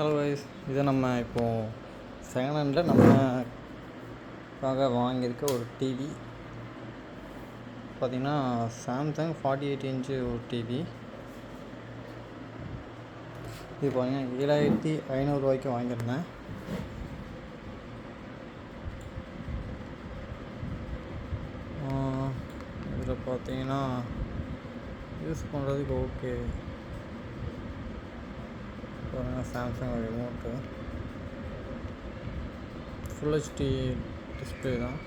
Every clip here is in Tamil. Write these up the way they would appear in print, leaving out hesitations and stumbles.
ஹலோ கைஸ், இதை நம்ம இப்போது செகண்ட் ஹேண்டில் நம்மக்காக வாங்கியிருக்க ஒரு டிவி. பார்த்திங்கன்னா சாம்சங் 48 இன்ச்சு ஒரு டிவி. இது பார்த்திங்கன்னா 7500 வாங்கியிருந்தேன். இதில் பார்த்திங்கன்னா யூஸ் பண்ணுறதுக்கு ஓகே. பாருங்கள், Samsung remote full HD display தான்.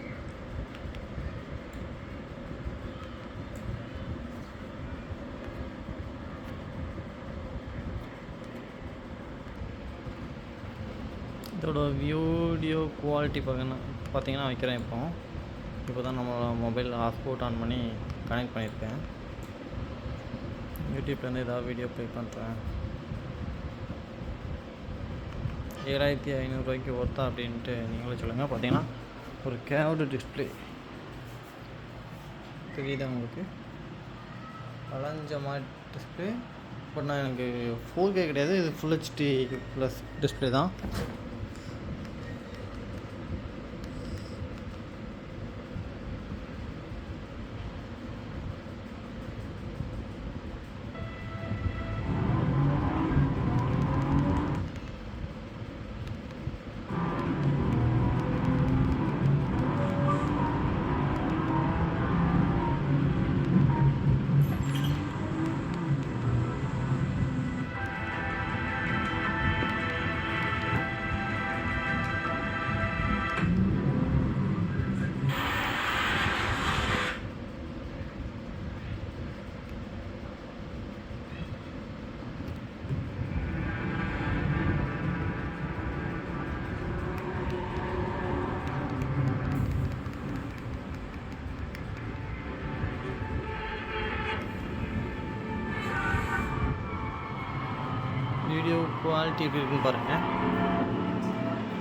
இதோட வீடியோ குவாலிட்டி பார்த்தீங்கன்னா வைக்கிறேன். இப்போ தான் நம்ம மொபைல் ஹாட்ஸ்பாட் ஆன் பண்ணி கனெக்ட் பண்ணியிருக்கேன். யூடியூப்லேருந்து ஏதாவது வீடியோ ப்ளே பண்ணுறேன். 7500 ஒர்த்தா அப்படின்ட்டு நீங்களும் சொல்லுங்கள். பார்த்தீங்கன்னா ஒரு கேவ்டு டிஸ்பிளே தெரியுதா உங்களுக்கு? வளைஞ்ச மாதிரி டிஸ்பிளே. பட் நான் எனக்கு 4K கிடையாது, இது ஃபுல் ஹெச்டி ப்ளஸ் டிஸ்பிளே தான். வீடியோ குவாலிட்டி எப்படி இருக்குன்னு பாருங்கள்.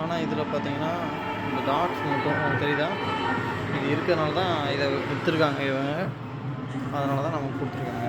ஆனால் இதில் பார்த்தீங்கன்னா இந்த டாட்ஸ் மட்டும் தெரியுதா? இது இருக்கிறனால தான் இதை கொடுத்துருக்காங்க இவங்க, அதனால தான் நமக்கு கொடுத்துருக்காங்க.